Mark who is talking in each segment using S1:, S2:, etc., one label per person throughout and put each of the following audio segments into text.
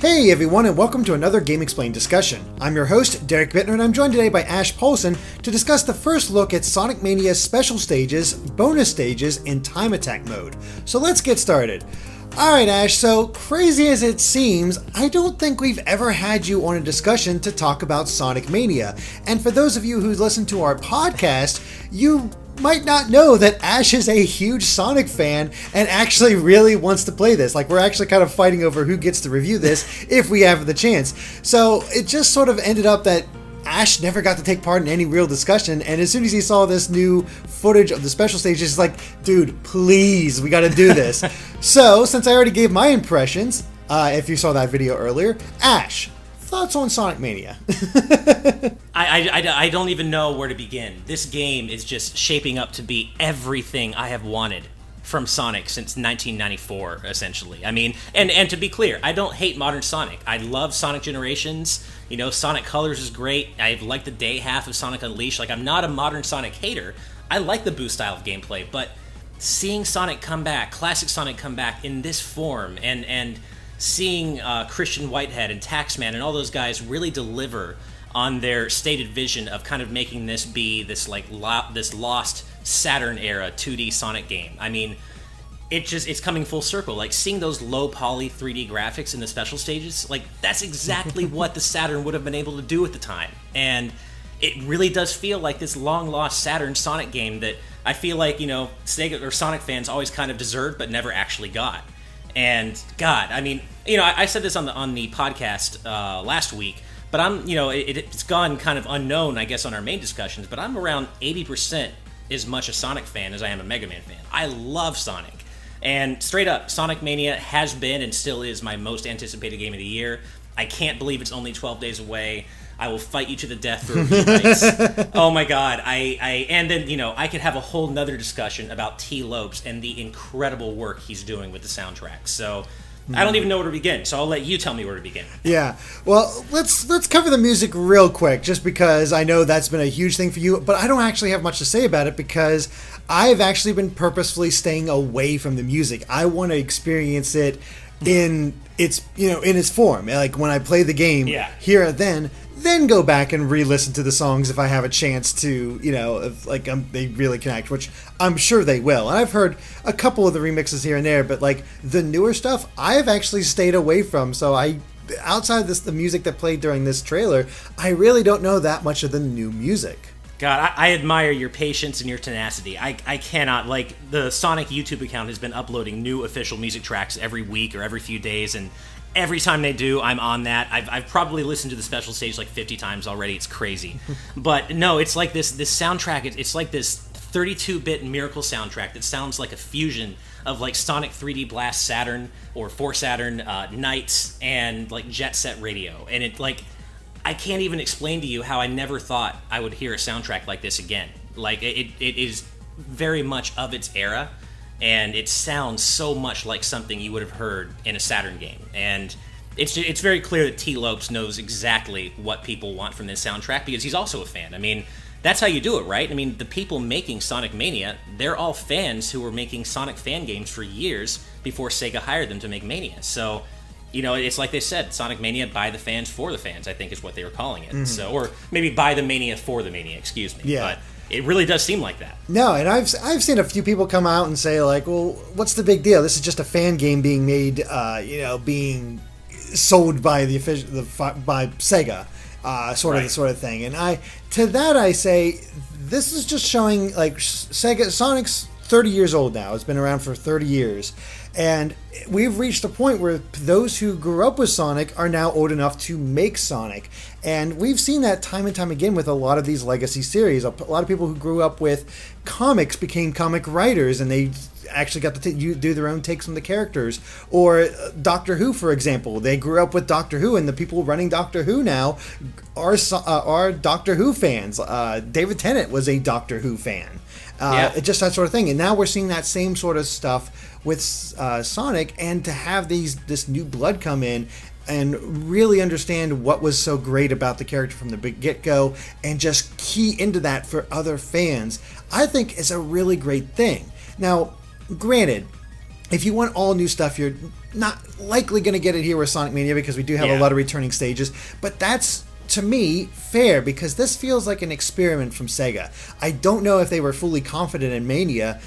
S1: Hey everyone, and welcome to another GameXplain discussion. I'm your host, Derek Bittner, and I'm joined today by Ash Paulson to discuss the first look at Sonic Mania's special stages, bonus stages, and time attack mode. So let's get started. Alright Ash, so crazy as it seems, I don't think we've ever had you on a discussion to talk about Sonic Mania. And for those of you who listen to our podcast, you might not know that Ash is a huge Sonic fan and actually really wants to play this. Like, we're actually kind of fighting over who gets to review this if we have the chance. So it just sort of ended up that Ash never got to take part in any real discussion, and as soon as he saw this new footage of the special stages, he's like, dude, please, we gotta do this. So, since I already gave my impressions, if you saw that video earlier, Ash, thoughts on Sonic Mania?
S2: I don't even know where to begin. This game is just shaping up to be everything I have wanted from Sonic since 1994, essentially. I mean, and to be clear, I don't hate modern Sonic. I love Sonic Generations. You know, Sonic Colors is great. I like the day half of Sonic Unleashed. Like, I'm not a modern Sonic hater. I like the boost style of gameplay, but seeing Sonic come back, classic Sonic come back in this form, and seeing Christian Whitehead and Taxman and all those guys really deliver on their stated vision of kind of making this be this like this lost Saturn era 2D Sonic game. I mean, it's coming full circle. Like, seeing those low poly 3D graphics in the special stages, like, that's exactly what the Saturn would have been able to do at the time. And it really does feel like this long lost Saturn Sonic game that I feel like, you know, Sega or Sonic fans always kind of deserved but never actually got. And God, I mean, you know, I said this on the podcast last week, but I'm, you know, it's gone kind of unknown, I guess, on our main discussions, but I'm around 80% as much a Sonic fan as I am a Mega Man fan. I love Sonic. And straight up, Sonic Mania has been and still is my most anticipated game of the year. I can't believe it's only 12 days away. I will fight you to the death for review rights. Oh my God. And then, you know, I could have a whole nother discussion about T. Lopes and the incredible work he's doing with the soundtrack. So I don't even know where to begin, so I'll let you tell me where to begin.
S1: Yeah, well, let's cover the music real quick, just because I know that's been a huge thing for you, but I don't actually have much to say about it because I've actually been purposefully staying away from the music. I want to experience it in its, you know, in its form. Like, when I play the game, here and then go back and re-listen to the songs if I have a chance to, you know, if, like, they really connect, which I'm sure they will. And I've heard a couple of the remixes here and there, but, like, the newer stuff, I've actually stayed away from. So outside of the music that played during this trailer, I really don't know that much of the new music.
S2: God, I admire your patience and your tenacity. I cannot, like, the Sonic YouTube account has been uploading new official music tracks every week or every few days, and every time they do, I'm on that. I've probably listened to the special stage like 50 times already. It's crazy. But no, it's like this soundtrack, it's like this 32-bit miracle soundtrack that sounds like a fusion of like Sonic 3D Blast Saturn or 4 Saturn Knights and like Jet Set Radio. And it, like, I can't even explain to you how I never thought I would hear a soundtrack like this again. Like, it is very much of its era. And it sounds so much like something you would have heard in a Saturn game. And it's very clear that T. Lopes knows exactly what people want from this soundtrack because he's also a fan. I mean, that's how you do it, right? I mean, the people making Sonic Mania, they're all fans who were making Sonic fan games for years before Sega hired them to make Mania. So, you know, it's like they said, Sonic Mania by the fans for the fans, I think is what they were calling it. Mm-hmm. So, or maybe by the Mania for the Mania, excuse me.
S1: Yeah.
S2: But it really does seem like that.
S1: No, and I've seen a few people come out and say, like, well, what's the big deal? This is just a fan game being made, you know, being sold by by Sega, sort of thing. And to that I say, this is just showing, like, Sonic's 30 years old now. It's been around for 30 years. And we've reached a point where those who grew up with Sonic are now old enough to make Sonic. And we've seen that time and time again with a lot of these legacy series. A lot of people who grew up with comics became comic writers, and they actually got to do their own takes on the characters. Or Doctor Who, for example. They grew up with Doctor Who, and the people running Doctor Who now are Doctor Who fans. David Tennant was a Doctor Who fan. Just that sort of thing. And now we're seeing that same sort of stuff with Sonic, and to have this new blood come in and really understand what was so great about the character from the get-go and just key into that for other fans, I think is a really great thing. Now, granted, if you want all new stuff, you're not likely going to get it here with Sonic Mania because we do have a lot of returning stages, but that's, to me, fair because this feels like an experiment from Sega. I don't know if they were fully confident in Mania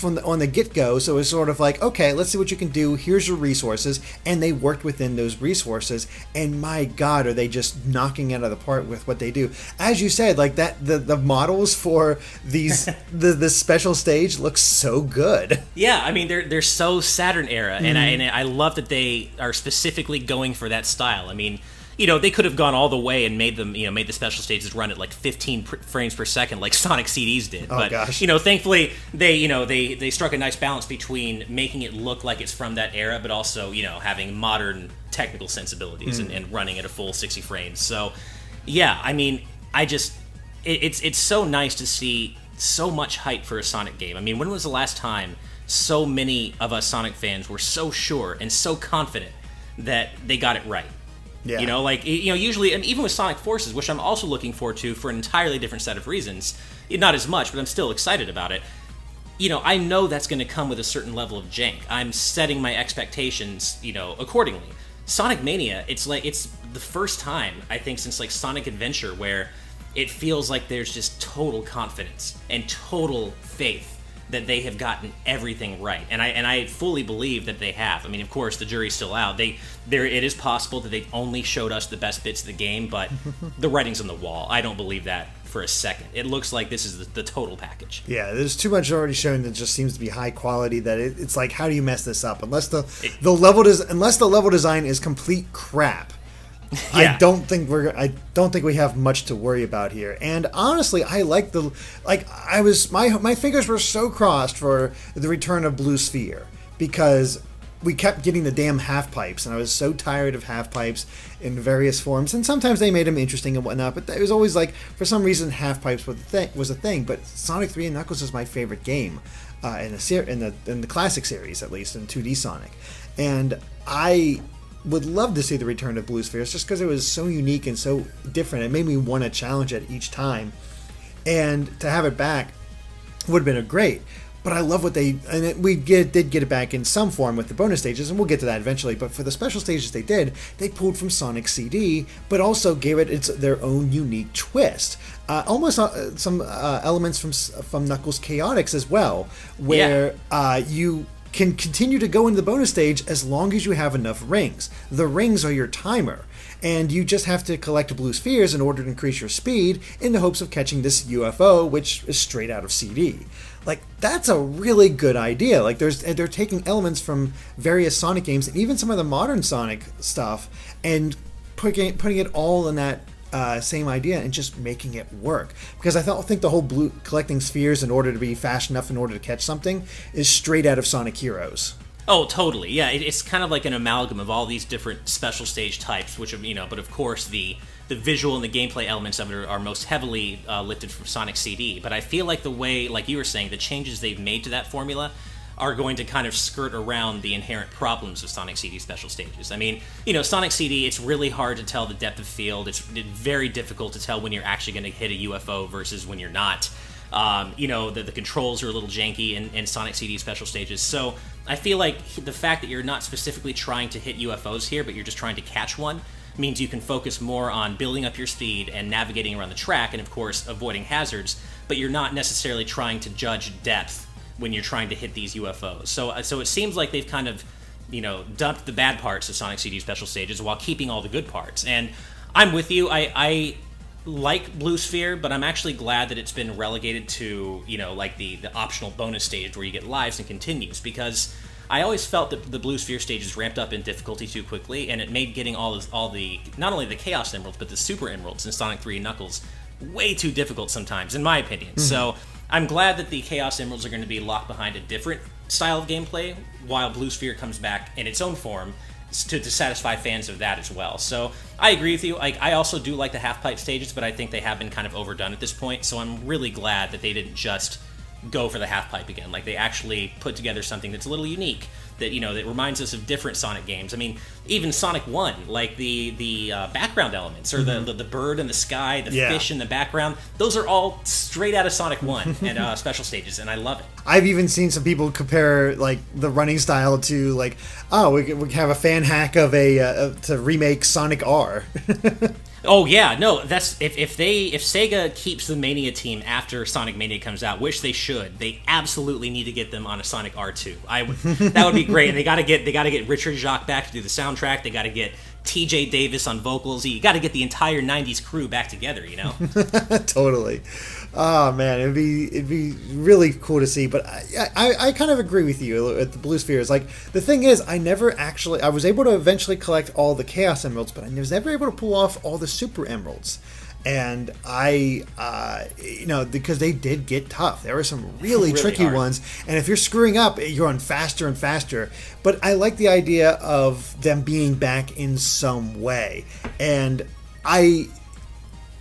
S1: on the get-go, so it was sort of like, okay, let's see what you can do, here's your resources, and they worked within those resources, and my god, are they just knocking it out of the park with what they do. As you said, like that, the models for these the special stage looks so good.
S2: Yeah, I mean, they're so Saturn era, and I love that they are specifically going for that style. I mean, you know, they could have gone all the way and made them, you know, made the special stages run at like 15 frames per second, like Sonic CDs did.
S1: Oh,
S2: but
S1: gosh.
S2: you know, thankfully they struck a nice balance between making it look like it's from that era, but also, you know, having modern technical sensibilities and running at a full 60 frames. So, yeah, I mean, it's so nice to see so much hype for a Sonic game. I mean, when was the last time so many of us Sonic fans were so sure and so confident that they got it right?
S1: Yeah.
S2: You know, like, you know, usually, and even with Sonic Forces, which I'm also looking forward to for an entirely different set of reasons, not as much, but I'm still excited about it. You know, I know that's going to come with a certain level of jank. I'm setting my expectations, you know, accordingly. Sonic Mania, it's the first time, I think, since like Sonic Adventure where it feels like there's just total confidence and total faith that they have gotten everything right, and I fully believe that they have. I mean, of course, the jury's still out. It is possible that they only showed us the best bits of the game, but the writing's on the wall. I don't believe that for a second. It looks like this is the total package.
S1: Yeah, there's too much already shown that just seems to be high quality. That it's like, how do you mess this up? Unless the level design is complete crap. Yeah. I don't think we have much to worry about here. And honestly, I like my fingers were so crossed for the return of Blue Sphere because we kept getting the damn half pipes, and I was so tired of half pipes in various forms. And sometimes they made them interesting and whatnot, but it was always like, for some reason, half pipes was a thing. But Sonic 3 and Knuckles is my favorite game in the classic series, at least in 2D Sonic, and I would love to see the return of Blue Spheres just because it was so unique and so different. It made me want to challenge it each time, and to have it back would have been great. But I love what they did get it back in some form with the bonus stages, and we'll get to that eventually. But for the special stages they pulled from Sonic CD, but also gave it their own unique twist. Almost some elements from Knuckles Chaotix as well, where you can continue to go into the bonus stage as long as you have enough rings. The rings are your timer, and you just have to collect blue spheres in order to increase your speed in the hopes of catching this UFO, which is straight out of CD. Like, that's a really good idea. Like, they're taking elements from various Sonic games and even some of the modern Sonic stuff and putting it all in that same idea and just making it work. Because I think the whole collecting spheres in order to be fast enough in order to catch something is straight out of Sonic Heroes.
S2: Oh, totally. Yeah, it's kind of like an amalgam of all these different special stage types, which, you know, but of course the visual and the gameplay elements of it are most heavily lifted from Sonic CD. But I feel like the way, like you were saying, the changes they've made to that formula are going to kind of skirt around the inherent problems of Sonic CD special stages. I mean, you know, Sonic CD, it's really hard to tell the depth of field. It's very difficult to tell when you're actually going to hit a UFO versus when you're not. You know, the controls are a little janky in Sonic CD special stages. So I feel like the fact that you're not specifically trying to hit UFOs here, but you're just trying to catch one, means you can focus more on building up your speed and navigating around the track and, of course, avoiding hazards, but you're not necessarily trying to judge depth when you're trying to hit these UFOs. So it seems like they've kind of, you know, dumped the bad parts of Sonic CD special stages while keeping all the good parts. And I'm with you. I like Blue Sphere, but I'm actually glad that it's been relegated to, you know, like the optional bonus stage where you get lives and continues, because I always felt that the Blue Sphere stages ramped up in difficulty too quickly, and it made getting all the not only the Chaos Emeralds, but the Super Emeralds in Sonic 3 and Knuckles way too difficult sometimes, in my opinion. Mm-hmm. So I'm glad that the Chaos Emeralds are going to be locked behind a different style of gameplay, while Blue Sphere comes back in its own form to satisfy fans of that as well. So I agree with you. Like, I also do like the half-pipe stages, but I think they have been kind of overdone at this point, so I'm really glad that they didn't just go for the half-pipe again. Like, they actually put together something that's a little unique that that reminds us of different Sonic games. I mean, even Sonic 1, like the background elements, or the bird in the sky, the fish in the background, those are all straight out of Sonic 1 and special stages, and I love it.
S1: I've even seen some people compare like the running style to like, oh, we can have a fan hack of to remake Sonic R.
S2: Oh yeah, no, that's if Sega keeps the Mania team after Sonic Mania comes out, which they should, they absolutely need to get them on a Sonic R2. That would be great. And they gotta get Richard Jacques back to do the soundtrack. They gotta get T.J. Davis on vocals. You gotta get the entire '90s crew back together.
S1: Totally. Oh man, it'd be really cool to see. But I kind of agree with you at the Blue Spheres. Like, the thing is, I was able to eventually collect all the Chaos Emeralds, but I was never able to pull off all the Super Emeralds. And because they did get tough. There were some really tricky
S2: hard
S1: ones, and if you're screwing up, you're on faster and faster. But I like the idea of them being back in some way. And I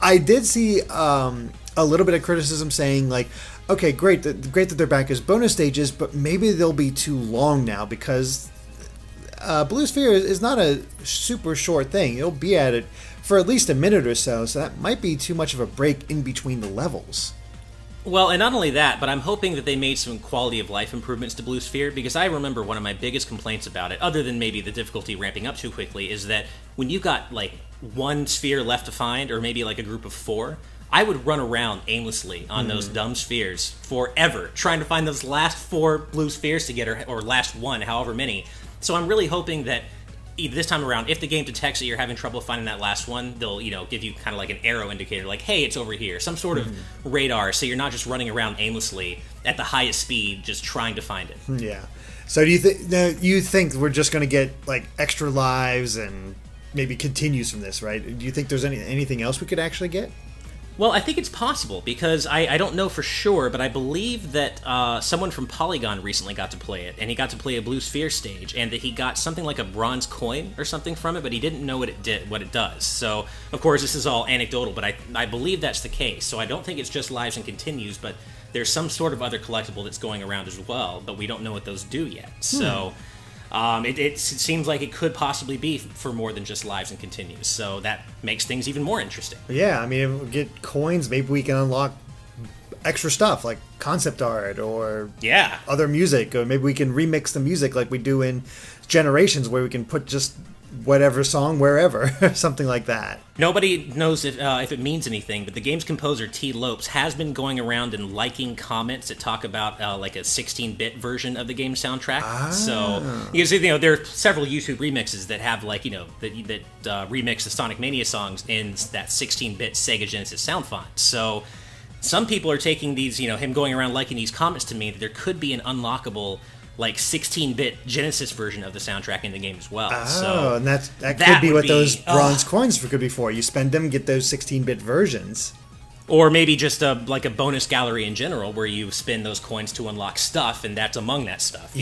S1: did see a little bit of criticism saying, like, okay, great that they're back as bonus stages, but maybe they'll be too long now, because Blue Sphere is not a super short thing. You'll be at it for at least a minute or so that might be too much of a break in between the levels.
S2: Well, and not only that, but I'm hoping that they made some quality of life improvements to Blue Sphere, because I remember one of my biggest complaints about it, other than maybe the difficulty ramping up too quickly, is that when you got like one sphere left to find, or maybe like a group of 4, I would run around aimlessly on those dumb spheres forever, trying to find those last 4 blue spheres to get, or last 1, however many. So I'm really hoping that this time around, if the game detects that you're having trouble finding that last one, they'll give you kind of like an arrow indicator, like, hey, it's over here, some sort of radar, so you're not just running around aimlessly at the highest speed just trying to find it.
S1: Yeah. So do you think we're just going to get like extra lives and maybe continues from this, right? Do you think there's anything else we could actually get?
S2: Well, I think it's possible, because I don't know for sure, but I believe that someone from Polygon recently got to play it, and he got to play a Blue Sphere stage, and that he got something like a bronze coin or something from it, but he didn't know what it does. So, of course, this is all anecdotal, but I believe that's the case. So I don't think it's just lives and continues, but there's some sort of other collectible that's going around as well, but we don't know what those do yet. So it seems like it could possibly be for more than just lives and continues, so that makes things even more interesting.
S1: Yeah, I mean, if we get coins, maybe we can unlock extra stuff like concept art or other music, or maybe we can remix the music like we do in Generations, where we can put just whatever song wherever, something like that.
S2: Nobody knows if it means anything, but the game's composer T. Lopes has been going around and liking comments that talk about like a 16-bit version of the game soundtrack. So you can see, there are several YouTube remixes that have like that remix the Sonic Mania songs in that 16-bit Sega Genesis sound font. So some people are taking these, him going around liking these comments to mean that there could be an unlockable like 16-bit Genesis version of the soundtrack in the game as well.
S1: Oh, and that could be what those bronze coins could be for. You spend them, get those 16-bit versions.
S2: Or maybe just like a bonus gallery in general, where you spend those coins to unlock stuff, and that's among that stuff.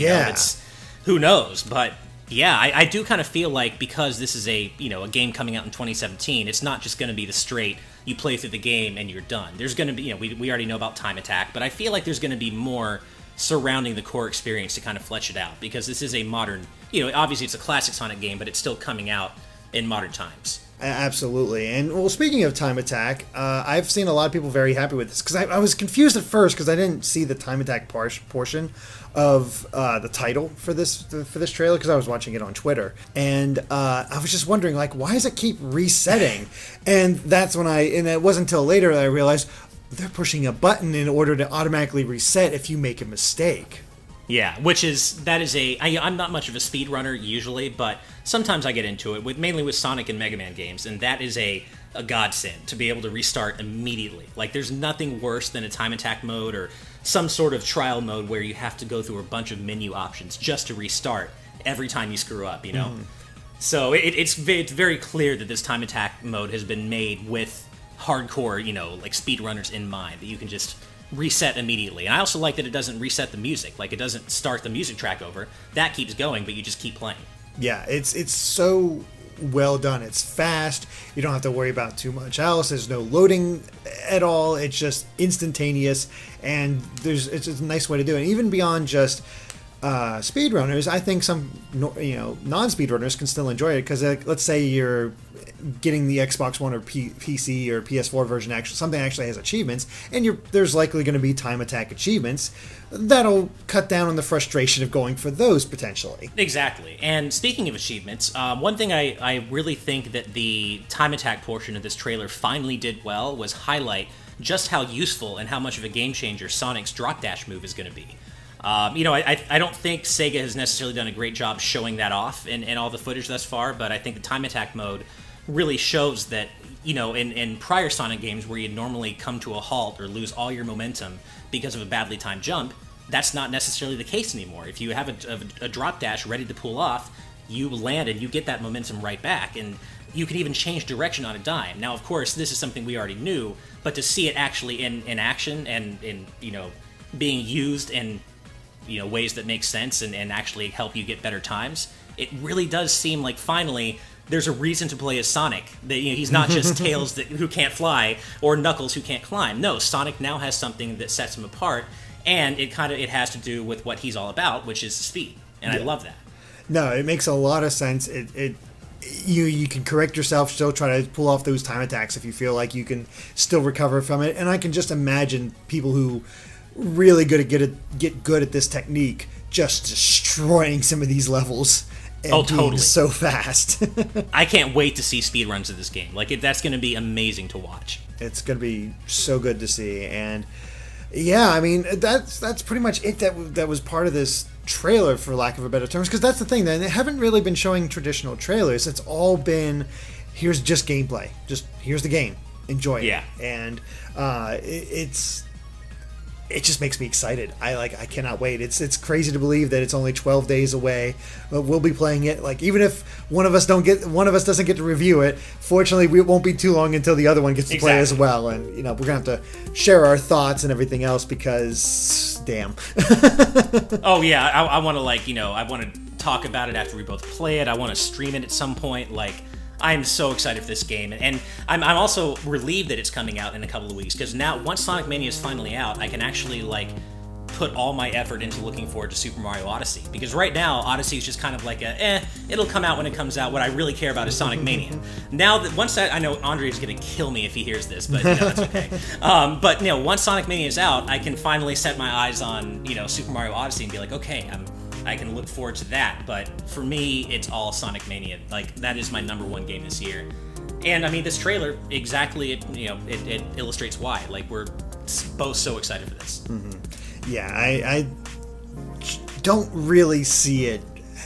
S2: Who knows? But yeah, I do kind of feel like, because this is a game coming out in 2017, it's not just going to be the straight, you play through the game and you're done. There's going to be, we already know about Time Attack, but I feel like there's going to be more surrounding the core experience to kind of flesh it out, because this is a modern, obviously it's a classic Sonic game, but it's still coming out in modern times.
S1: Absolutely. And well, speaking of Time Attack, I've seen a lot of people very happy with this, because I was confused at first because I didn't see the Time Attack portion of the title for this trailer, because I was watching it on Twitter, and I was just wondering, like, why does it keep resetting? And that's when and it wasn't until later that I realized they're pushing a button in order to automatically reset if you make a mistake.
S2: Yeah, I'm not much of a speedrunner usually, but sometimes I get into it, mainly with Sonic and Mega Man games, and that is a godsend to be able to restart immediately. Like, there's nothing worse than a Time Attack mode or some sort of trial mode where you have to go through a bunch of menu options just to restart every time you screw up, So it's very clear that this Time Attack mode has been made with hardcore, like speedrunners in mind, that you can just reset immediately. And I also like that it doesn't reset the music. Like, it doesn't start the music track over. That keeps going, but you just keep playing. Yeah,
S1: it's so well done. It's fast. You don't have to worry about too much else. There's no loading at all. It's just instantaneous, and it's a nice way to do it. Even beyond just speedrunners, I think some non-speedrunners can still enjoy it because let's say you're getting the Xbox One or PC or PS4 version, something actually has achievements, and there's likely going to be time attack achievements. That'll cut down on the frustration of going for those potentially.
S2: Exactly. And speaking of achievements, one thing I really think that the time attack portion of this trailer finally did well was highlight just how useful and how much of a game changer Sonic's drop dash move is going to be. I don't think Sega has necessarily done a great job showing that off in all the footage thus far, but I think the time attack mode really shows that, in prior Sonic games where you'd normally come to a halt or lose all your momentum because of a badly timed jump, that's not necessarily the case anymore. If you have a drop dash ready to pull off, you land and you get that momentum right back, and you can even change direction on a dime. Now, of course, this is something we already knew, but to see it actually in action and being used in ways that make sense and actually help you get better times, it really does seem like finally there's a reason to play as Sonic. That he's not just Tails who can't fly or Knuckles who can't climb. No, Sonic now has something that sets him apart, and it has to do with what he's all about, which is speed. And I love that.
S1: No, it makes a lot of sense. You can correct yourself, still try to pull off those time attacks if you feel like you can still recover from it. And I can just imagine people who really get good at this technique just destroying some of these levels. And totally. So fast.
S2: I can't wait to see speedruns of this game. That's going to be amazing to watch.
S1: It's going to be so good to see. And yeah, I mean, that's pretty much it that was part of this trailer, for lack of a better terms, because that's the thing. They haven't really been showing traditional trailers. It's all been, here's just gameplay. Just here's the game. Enjoy it.
S2: Yeah.
S1: And it just makes me excited. I cannot wait. It's crazy to believe that it's only 12 days away. But we'll be playing it. Even if one of us doesn't get to review it, fortunately it won't be too long until the other one gets to play as well. And we're gonna have to share our thoughts and everything else because damn.
S2: Oh yeah, I want to I want to talk about it after we both play it. I want to stream it at some point. I'm so excited for this game, and I'm also relieved that it's coming out in a couple of weeks, because now, once Sonic Mania is finally out, I can actually, put all my effort into looking forward to Super Mario Odyssey. Because right now, Odyssey is just kind of it'll come out when it comes out. What I really care about is Sonic Mania. Now, I know Andre is going to kill me if he hears this, but that's okay. But once Sonic Mania is out, I can finally set my eyes on, Super Mario Odyssey and be like, okay, I can look forward to that, but for me, it's all Sonic Mania. That is my #1 game this year. And I mean, this trailer exactly, it illustrates why. We're both so excited for this.
S1: Mm-hmm. Yeah, I don't really see it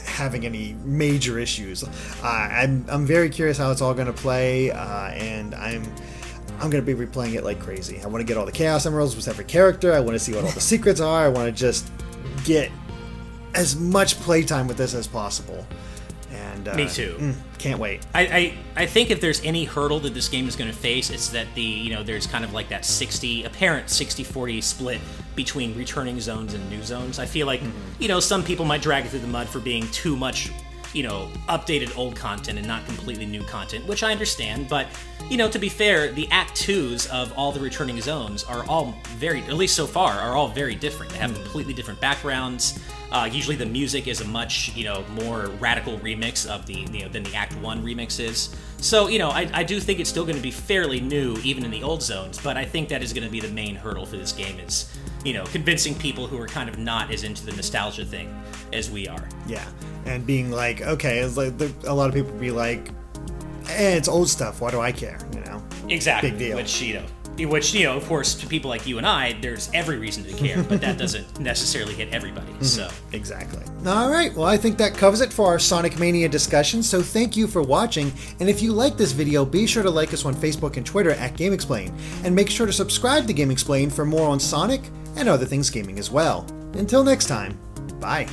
S1: having any major issues. I'm very curious how it's all going to play, and I'm going to be replaying it like crazy. I want to get all the Chaos Emeralds with every character. I want to see what all the secrets are. I want to just get as much playtime with this as possible. And
S2: me too.
S1: Can't wait.
S2: I think if there's any hurdle that this game is going to face, it's that there's kind of that apparent 60-40 split between returning zones and new zones. I feel like some people might drag it through the mud for being too much updated old content and not completely new content, which I understand, but, to be fair, the Act 2s of all the returning zones are all at least so far, are all very different. They have completely different backgrounds. Usually the music is a much, more radical remix of than the Act 1 remix is. So, I do think it's still going to be fairly new, even in the old zones, but I think that is going to be the main hurdle for this game is, convincing people who are kind of not as into the nostalgia thing as we are.
S1: Yeah, and being okay, it's a lot of people be like, it's old stuff, why do I care,
S2: Exactly.
S1: Big deal.
S2: Which, of course, to people like you and I, there's every reason to care, but that doesn't necessarily hit everybody, so.
S1: Exactly. All right, well, I think that covers it for our Sonic Mania discussion, so thank you for watching, and if you like this video, be sure to like us on Facebook and Twitter at GameXplain, and make sure to subscribe to GameXplain for more on Sonic and other things gaming as well. Until next time, bye.